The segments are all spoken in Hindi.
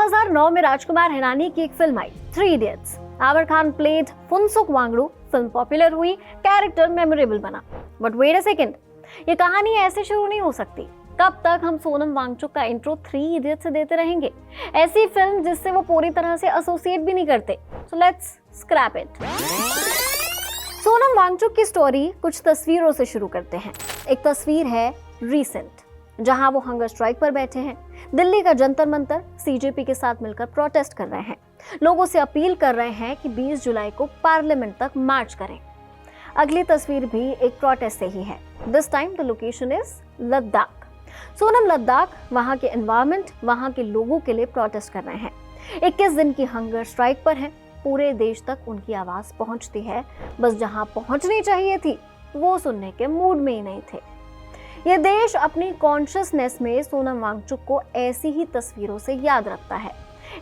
2009 में राजकुमार हिरानी की एक फिल्म आई, three idiots. Aamir Khan played Phunsukh Wangdu. Film popular हुई, कैरेक्टर मेमोरेबल बना। बट वेट अ सेकंड, ये कहानी ऐसे शुरू नहीं हो सकती। कब तक हम सोनम वांगचुक का इंट्रो थ्री इडियट्स से देते रहेंगे? ऐसी फिल्म जिससे वो पूरी तरह से एसोसिएट भी नहीं करते। So let's scrap it. Sonam Wangchuk की स्टोरी कुछ तस्वीरों से शुरू करते हैं। एक तस्वीर है रीसेंट, जहां वो हंगर स्ट्राइक पर बैठे हैं। दिल्ली का जंतर मंतर सीजेपी के साथ मिलकर प्रोटेस्ट कर रहे हैं। लोगों से अपील कर रहे हैं कि 20 जुलाई को पार्लियामेंट तक मार्च करें। अगली तस्वीर भी एक प्रोटेस्ट से ही है। This time the location is Ladakh. Sonam Ladakh, वहां के एनवायरनमेंट, वहां के लोगों के लिए प्रोटेस्ट कर रहे हैं। 21 दिन की हंगर स्ट्राइक पर है। पूरे देश तक उनकी आवाज पहुंचती है, बस जहां पहुंचनी चाहिए थी वो सुनने के मूड में ही नहीं थे। ये देश अपनी कॉन्शियसनेस में सोनम वांगचुक को ऐसी ही तस्वीरों से याद रखता है।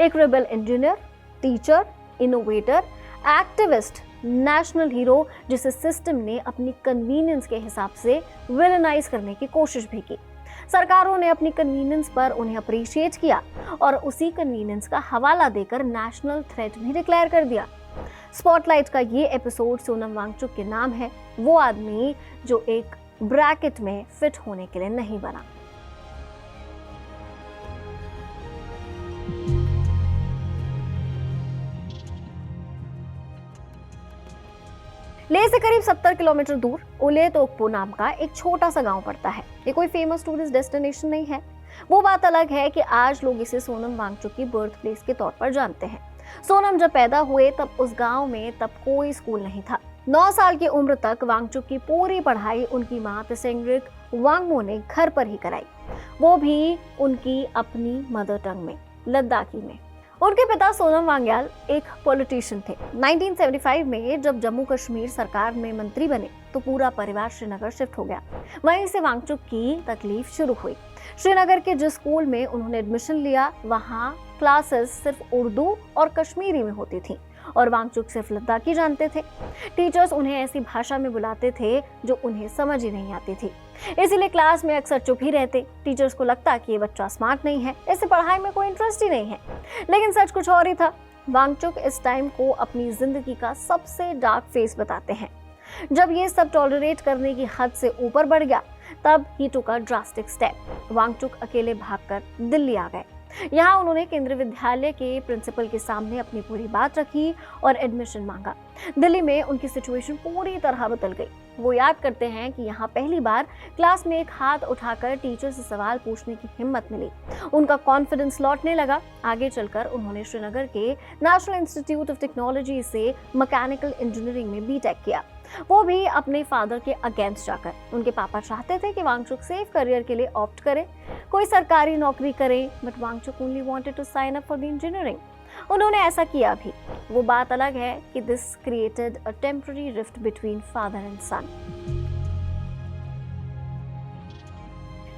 एक rebel engineer, teacher, innovator, activist, national hero, जिसे सिस्टम ने अपनी कन्वीनियंस के हिसाब से विलेनाइज करने की कोशिश भी की। सरकारों ने अपनी कन्वीनियंस पर उन्हें अप्रिशिएट किया और उसी कन्वीनियंस का हवाला देकर नेशनल थ्रेट भी डिक्लेयर कर दिया। स्पॉटलाइट का ये एपिसोड सोनम वांगचुक के नाम है, वो आदमी जो एक ब्रैकेट में फिट होने के लिए नहीं बना। लेह से करीब 70 किलोमीटर दूर उले तोकपो नाम का एक छोटा सा गांव पड़ता है। ये कोई फेमस टूरिस्ट डेस्टिनेशन नहीं है। वो बात अलग है कि आज लोग इसे सोनम वांगचुक की बर्थ प्लेस के तौर पर जानते हैं। सोनम जब पैदा हुए तब उस गांव में कोई स्कूल नहीं था। 9 साल की उम्र तक वांगचुक की पूरी पढ़ाई उनकी मां तसेंग्रिक वांगमो ने घर पर ही कराई, वो भी उनकी अपनी मदर टंग में, लद्दाखी में। उनके पिता सोनम वांग्याल एक पॉलिटिशियन थे। 1975 में जब जम्मू कश्मीर सरकार में मंत्री बने तो पूरा परिवार श्रीनगर शिफ्ट हो गया। वहीं से वांगचुक की तकलीफ शुरू हुई। श्रीनगर के जिस स्कूल में उन्होंने एडमिशन लिया, वहां क्लासेस सिर्फ उर्दू और कश्मीरी में होती थी और वांगचुक सिर्फ लद्दाखी जानते थे। टीचर्स उन्हें ऐसी भाषा में बुलाते थे जो उन्हें समझ ही नहीं आती थी, इसीलिए क्लास में अक्सर चुप ही रहते। टीचर्स को लगता कि ये बच्चा स्मार्ट नहीं है, इसे पढ़ाई में कोई इंटरेस्ट ही नहीं है। लेकिन सच कुछ और ही था। वांगचुक इस टाइम को अपनी जिंदगी का सबसे डार्क फेस बताते हैं। जब ये सब टॉलरेट करने की हद से ऊपर बढ़ गया, तब ही टुक अ ड्रास्टिक स्टेप। वांगचुक अकेले भागकर दिल्ली आ गए। यहाँ उन्होंने केंद्रीय विद्यालय के प्रिंसिपल के सामने अपनी पूरी बात रखी और एडमिशन मांगा। दिल्ली में उनकी सिचुएशन पूरी तरह बदल गई। वो याद करते हैं कि यहाँ पहली बार क्लास में एक हाथ उठाकर टीचर से सवाल पूछने की हिम्मत मिली। उनका कॉन्फिडेंस लौटने लगा। आगे चलकर उन्होंने श्रीनगर के नेशनल इंस्टीट्यूट ऑफ टेक्नोलॉजी से मैकेनिकल इंजीनियरिंग में बीटेक किया, वो भी अपने फादर के अगेंस्ट जाकर। उनके पापा चाहते थे कि वांगचुक सेफ करियर के लिए ऑप्ट करे, कोई सरकारी नौकरी करे, but Wangchuk only wanted to sign up for the engineering. उन्होंने ऐसा किया भी। वो बात अलग है कि this created a temporary rift between father and son.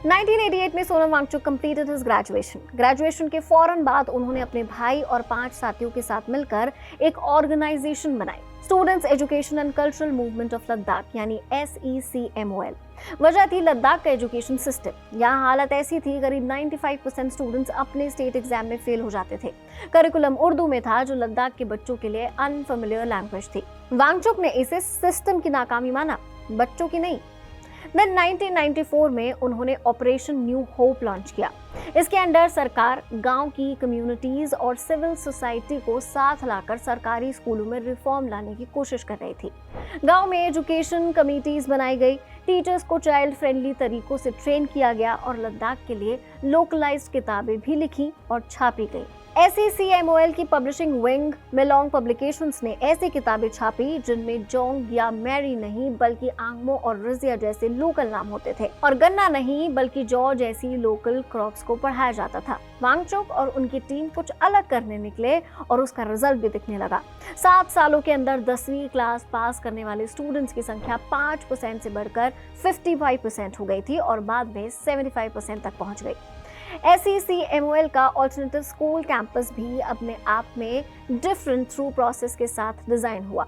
1988 में Sonam Wangchuk completed his graduation. Graduation के फौरन बाद उन्होंने अपने भाई और 5 साथियों के साथ मिलकर एक ऑर्गेनाइजेशन बनाई, students education and cultural movement of Ladakh, यानी SECMOL। वजह थी लद्दाख का एजुकेशन सिस्टम। यहाँ हालत ऐसी थी, करीब 95% स्टूडेंट्स अपने स्टेट एग्जाम में फेल हो जाते थे। करिकुलम उर्दू में था, जो लद्दाख के बच्चों के लिए अनफेमिलियर लैंग्वेज थी। वांगचुक ने इसे सिस्टम की नाकामी माना, बच्चों की नहीं। देन 1994 में उन्होंने ऑपरेशन न्यू होप लॉन्च किया। इसके अंडर सरकार गांव की कम्युनिटीज और सिविल सोसाइटी को साथ लाकर सरकारी स्कूलों में रिफॉर्म लाने की कोशिश कर रही थी। गांव में एजुकेशन कमिटीज बनाई गई, टीचर्स को चाइल्ड फ्रेंडली तरीकों से ट्रेन किया गया और लद्दाख के लिए लोकलाइज्ड किताबें भी लिखी और छापी गई। SECMOL की पब्लिशिंग विंग मेलोंग पब्लिकेशंस ने ऐसी किताबें छापी जिनमें जोंग या मैरी नहीं बल्कि आंगमो और रिजिया जैसे लोकल नाम होते थे, और गन्ना नहीं बल्कि जौ जैसी लोकल क्रॉप्स को पढ़ाया जाता था। वांगचुक और उनकी टीम कुछ अलग करने निकले और उसका रिजल्ट भी दिखने लगा। 7 सालों के अंदर 10वीं क्लास पास करने वाले स्टूडेंट्स की संख्या 5% से बढ़कर 55% हो गई थी और बाद में 75% तक पहुंच गई। SECMOL का ऑल्टरनेटिव स्कूल कैंपस भी अपने आप में डिफरेंट थ्रू प्रोसेस के साथ डिजाइन हुआ।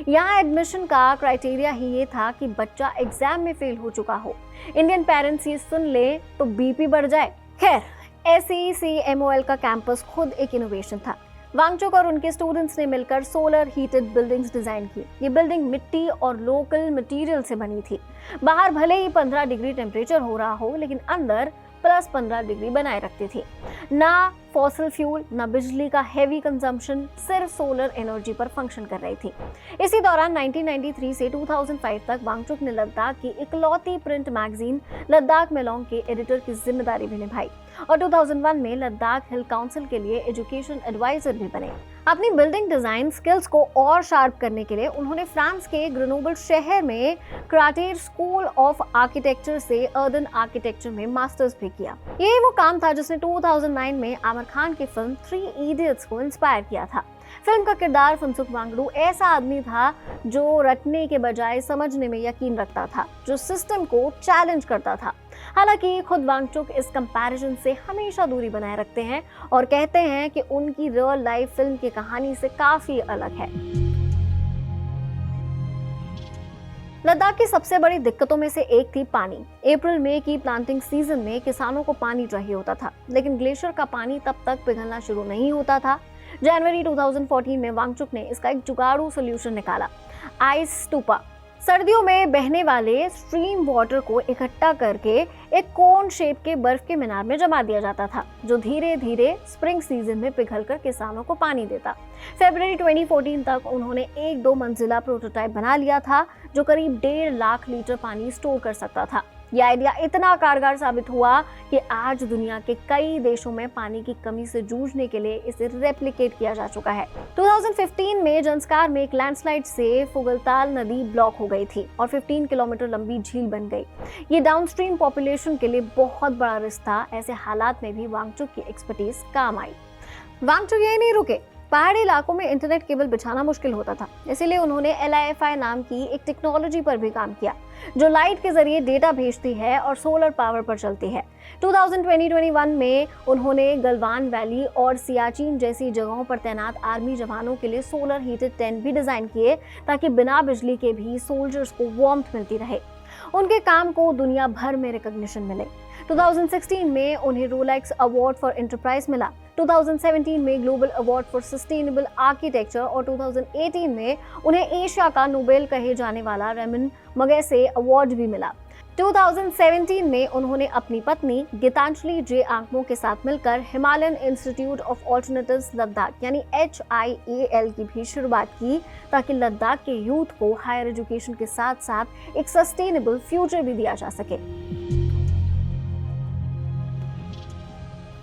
यहाँ एडमिशन का क्राइटेरिया ही ये था कि बच्चा एग्जाम में फेल हो चुका हो। इंडियन पेरेंट्स ये सुन ले तो बीपी बढ़ जाए। खैर, SECMOL का कैंपस खुद एक इनोवेशन था। वांगचुक और उनके स्टूडेंट्स ने मिलकर सोलर हीटेड बिल्डिंग्स डिजाइन की। ये बिल्डिंग मिट्टी और लोकल मटेरियल से बनी थी। बाहर भले ही 15 डिग्री टेम्परेचर हो रहा हो, लेकिन अंदर प्लस 15 डिग्री बनाए रखती थी। ना फॉसिल फ्यूल, ना बिजली का हेवी कंजम्पशन, सिर्फ सोलर एनर्जी पर फंक्शन कर रही थी। इसी दौरान 1993 से 2005 तक वांगचुक ने लद्दाख की इकलौती प्रिंट मैगजीन लद्दाख मेलोंग के एडिटर की जिम्मेदारी भी निभाई और 2001 में लद्दाख हिल काउंसिल के लिए एजुकेशन एडवाइजर भी बने। अपनी बिल्डिंग डिजाइन स्किल्स को और शार्प करने के लिए उन्होंने फ्रांस के ग्रेनोबल शहर में क्राटेर स्कूल ऑफ आर्किटेक्चर से अर्बन आर्किटेक्चर में मास्टर्स भी किया। ये वो काम था जिसने 2009 में आमिर खान की फिल्म 3 इडियट्स को इंस्पायर किया था। फिल्म का किरदार फुनसुक वांगडू ऐसा आदमी था जो रटने के बजाय समझने में यकीन रखता था, जो सिस्टम को चैलेंज करता था। हालांकि खुद वांगचुक इस कंपैरिजन से हमेशा दूरी बनाए रखते हैं और कहते हैं कि उनकी रियल लाइफ फिल्म की कहानी से काफी अलग है। लद्दाख की सबसे बड़ी दिक्कतों में से एक थी पानी। अप्रैल मई की प्लांटिंग सीजन में किसानों को पानी चाहिए होता था, लेकिन ग्लेशियर का पानी तब तक पिघलना शुरू नहीं होता था। जनवरी 2014 में वांगचुक ने इसका एक जुगाड़ू सोल्यूशन निकाला, आइस स्टूपा। सर्दियों में बहने वाले स्ट्रीम वाटर को इकट्ठा करके एक कोन शेप के बर्फ के मीनार में जमा दिया जाता था, जो धीरे धीरे स्प्रिंग सीजन में पिघलकर किसानों को पानी देता। फरवरी 2014 तक उन्होंने एक 2 मंजिला प्रोटोटाइप बना लिया था, जो करीब 1.5 लाख लीटर पानी स्टोर कर सकता था। यह आइडिया इतना कारगर साबित हुआ कि आज दुनिया के कई देशों में पानी की कमी से जूझने के लिए इसे रेप्लिकेट किया जा चुका है। 2015 में जंस्कार में एक लैंडस्लाइड से फुगलताल नदी ब्लॉक हो गई थी और 15 किलोमीटर लंबी झील बन गई। ये डाउनस्ट्रीम पॉपुलेशन के लिए बहुत बड़ा रिस्क था। ऐसे हालात में भी वांगचुक की एक्सपर्टीज काम आई। वांगचुक यही नहीं रुके, पहाड़ी इलाकों में इंटरनेट केबल बिछाना मुश्किल होता था, इसीलिए उन्होंने LIFI नाम की एक टेक्नोलॉजी पर भी काम किया, जो लाइट के जरिए डेटा भेजती है और सोलर पावर पर चलती है। 2020-21 में उन्होंने गलवान वैली और सियाचिन जैसी जगहों पर तैनात आर्मी जवानों के लिए सोलर हीटेड टेंट भी डिजाइन किए, ताकि बिना बिजली के भी सोल्जर्स को वार्मथ मिलती रहे। उनके काम को दुनिया भर में रिकॉग्निशन मिले। 2016 में उन्हें रोलेक्स अवार्ड फॉर एंटरप्राइज मिला, 2017 में global award for sustainable architecture और 2018 में उन्हें एशिया का नोबेल कहे जाने वाला रेमन मगेसे अवार्ड भी मिला। 2017 में उन्होंने अपनी पत्नी गीतांजलि जे आंकमो के साथ मिलकर Himalayan institute of alternatives Ladakh यानी HIAL की भी शुरुआत की, ताकि लद्दाख के यूथ को हायर एजुकेशन के साथ साथ एक सस्टेनेबल फ्यूचर भी दिया जा सके।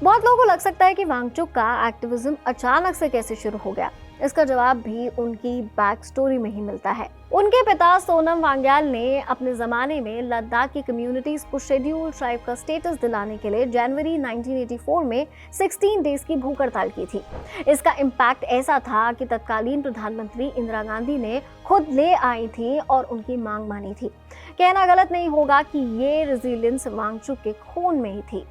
बहुत लोगों को लग सकता है कि वांगचुक का एक्टिविज्म अचानक से कैसे शुरू हो गया। इसका जवाब भी उनकी बैक स्टोरी में ही मिलता है। उनके पिता सोनम वांग्याल ने अपने जमाने में लद्दाख की कम्युनिटीज को शेड्यूल ट्राइब का स्टेटस दिलाने के लिए जनवरी 1984 में 16 डेज की भूख हड़ताल की थी। इसका इम्पैक्ट ऐसा था कि तत्कालीन प्रधानमंत्री इंदिरा गांधी ने खुद ले आई थी और उनकी मांग मानी थी। कहना गलत नहीं होगा कि ये रेजिलियंस वांगचुक के खून में ही थी।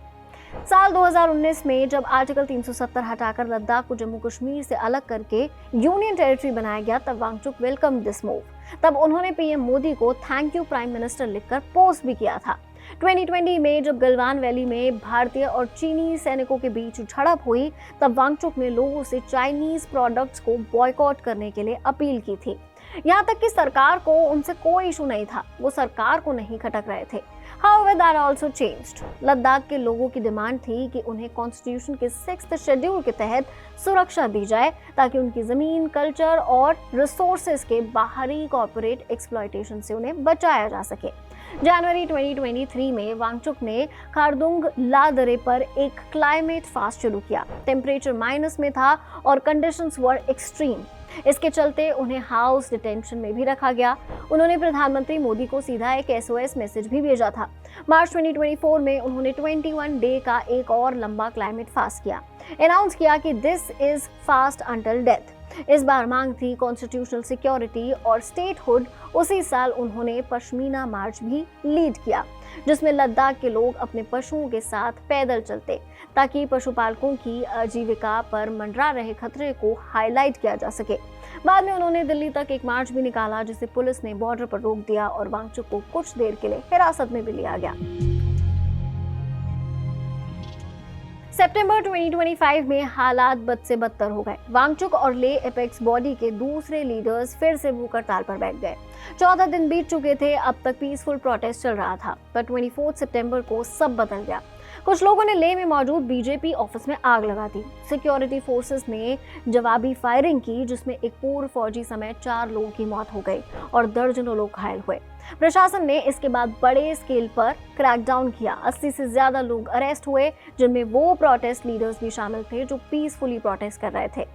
साल 2019 में जब आर्टिकल 370 हटाकर लद्दाख को जम्मू कश्मीर से अलग करके यूनियन टेरिटरी बनाया गया, तब वांगचुक वेलकम दिस मूव। तब उन्होंने PM मोदी को थैंक यू प्राइम मिनिस्टर लिखकर पोस्ट भी किया था। 2020 में जब गलवान वैली में भारतीय और चीनी सैनिकों के बीच झड़प हुई, तब वांगचुक ने लोगों से चाइनीज प्रोडक्ट्स को बॉयकॉट करने के लिए अपील की थी। यहाँ तक कि सरकार को उनसे कोई इशू नहीं था, वो सरकार को नहीं खटक रहे थे। However, that also changed. Ladakh के लोगों की डिमांड थी कि उन्हें कॉन्स्टिट्यूशन के 6th शेड्यूल के तहत सुरक्षा दी जाए, ताकि उनकी जमीन, कल्चर और रिसोर्सेज के बाहरी कॉर्पोरेट एक्सप्लॉयटेशन से उन्हें बचाया जा सके। जनवरी 2023 में वांगचुक ने खारदुंग ला दरे पर एक क्लाइमेट फास्ट शुरू किया। टेम्परेचर माइनस में था और कंडीशंस वर एक्सट्रीम। इसके चलते उन्हें हाउस डिटेंशन में भी रखा गया। उन्होंने प्रधानमंत्री मोदी को सीधा एक SOS मैसेज भी भेजा था। मार्च 2024 में उन्होंने 21 डे का एक और लंबा क्लाइमेट फास्ट किया, अनाउंस किया कि this is fast until death. इस बार मांग थी कॉन्स्टिट्यूशनल सिक्योरिटी और स्टेटहुड। उसी साल उन्होंने पश्मीना मार्च भी लीड किया, जिसमें लद्दाख के लोग अपने पशुओं के साथ पैदल चलते, ताकि पशुपालकों की आजीविका पर मंडरा रहे खतरे को हाईलाइट किया जा सके। बाद में उन्होंने दिल्ली तक एक मार्च भी निकाला, जिसे पुलिस ने बॉर्डर पर रोक दिया और वांगचुक को कुछ देर के लिए हिरासत में भी लिया गया। सितंबर 2025 में हालात बद से बदतर हो गए। वांगचुक और ले एपेक्स बॉडी के दूसरे लीडर्स फिर से भूख हड़ताल पर बैठ गए। 14 दिन बीत चुके थे, अब तक पीसफुल प्रोटेस्ट चल रहा था, पर 24 सितंबर को सब बदल गया। कुछ लोगों ने ले में मौजूद बीजेपी ऑफिस में आग लगा दी। सिक्योरिटी फोर्सेस ने जवाबी फायरिंग की, जिसमें एक पूर्व फौजी समेत 4 लोगों की मौत हो गई और दर्जनों लोग घायल हुए। प्रशासन ने इसके बाद बड़े स्केल पर क्रैकडाउन किया। 80 से ज्यादा लोग अरेस्ट हुए, जिनमें वो प्रोटेस्ट लीडर्स भी शामिल थे जो पीसफुली प्रोटेस्ट कर रहे थे।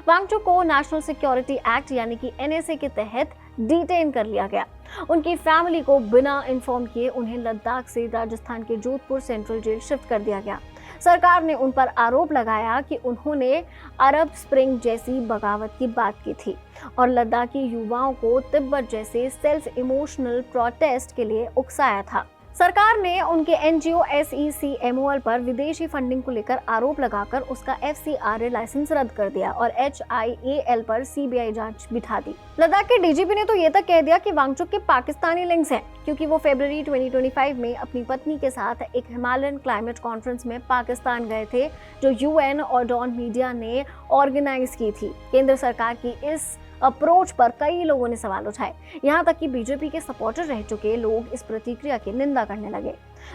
वांगचुक को नेशनल सिक्योरिटी एक्ट यानी कि एनएसए के तहत डिटेन कर लिया गया। उनकी फैमिली को बिना इन्फॉर्म किए उन्हें लद्दाख से राजस्थान के जोधपुर सेंट्रल जेल शिफ्ट कर दिया गया। सरकार ने उन पर आरोप लगाया कि उन्होंने अरब स्प्रिंग जैसी बगावत की बात की थी और लद्दाखी युवाओं को तिब्बत जैसे सेल्फ इमोशनल प्रोटेस्ट के लिए उकसाया था। सरकार ने उनके एनजीओ SECMOL पर विदेशी फंडिंग को लेकर आरोप लगाकर उसका FCRA लाइसेंस रद्द कर दिया और HIAL पर CBI जांच बिठा दी। लद्दाख के डीजीपी ने तो ये तक कह दिया कि वांगचुक के पाकिस्तानी लिंक्स हैं, क्योंकि वो फरवरी 2025 में अपनी पत्नी के साथ एक हिमालयन क्लाइमेट कॉन्फ्रेंस में पाकिस्तान गए थे, जो UN और डॉन मीडिया ने ऑर्गेनाइज की थी। केंद्र सरकार की इस अप्रोच पर कई लोगों ने सवाल उठाए, यहाँ तक कि बीजेपी के सपोर्टर रह चुके लोग इस प्रतिक्रिया की निंदा करने लगे।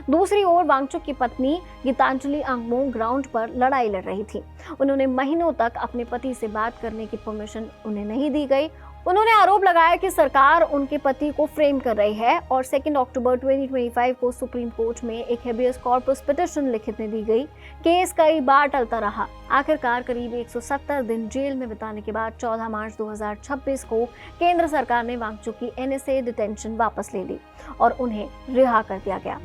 दूसरी ओर वांगचुक की पत्नी गीतांजलि अंगमो ग्राउंड पर लड़ाई लड़ रही थी। उन्होंने महीनों तक अपने पति से बात करने की परमिशन उन्हें नहीं दी गई। उन्होंने आरोप लगाया कि सरकार उनके पति को फ्रेम कर रही है और 2 अक्टूबर 2025 को सुप्रीम कोर्ट में एक हेबियस कॉर्पस पिटीशन लिखित में दी गई। केस कई बार टलता रहा। आखिरकार करीब 170 दिन जेल में बिताने के बाद 14 मार्च 2026 को केंद्र सरकार ने वांगचुक की NSA डिटेंशन वापस ले ली और उन्हें रिहा कर दिया गया।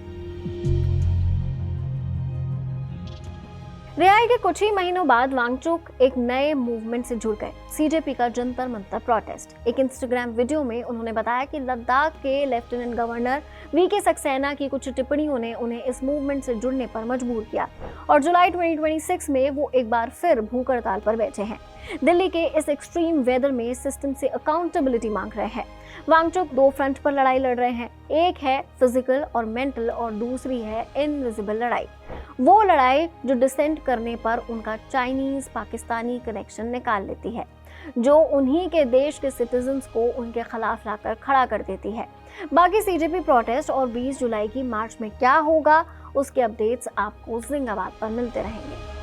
रिहाई के कुछ ही महीनों बाद वांगचुक एक नए मूवमेंट से जुड़ गए, CJP का जंतर मंतर प्रोटेस्ट। एक इंस्टाग्राम वीडियो में उन्होंने बताया कि लद्दाख के लेफ्टिनेंट गवर्नर VK सक्सेना की कुछ टिप्पणियों ने उन्हें इस मूवमेंट से जुड़ने पर मजबूर किया और जुलाई 2026 में वो एक बार फिर भूख हड़ताल पर बैठे हैं। दिल्ली के इस एक्सट्रीम वेदर में सिस्टम से अकाउंटेबिलिटी मांग रहे हैं। वांगचुक 2 फ्रंट पर लड़ाई लड़ रहे हैं, एक है फिजिकल और मेंटल और दूसरी है इनविजिबल लड़ाई। वो लड़ाई जो डिसेंट करने पर उनका चाइनीज पाकिस्तानी कनेक्शन निकाल लेती है, जो उन्हीं के देश के सिटीजन्स को उनके खिलाफ लाकर खड़ा कर देती है। बाकी CJP प्रोटेस्ट और 20 जुलाई की मार्च में क्या होगा, उसके अपडेट्स आपको जिंदाबाद पर मिलते रहेंगे।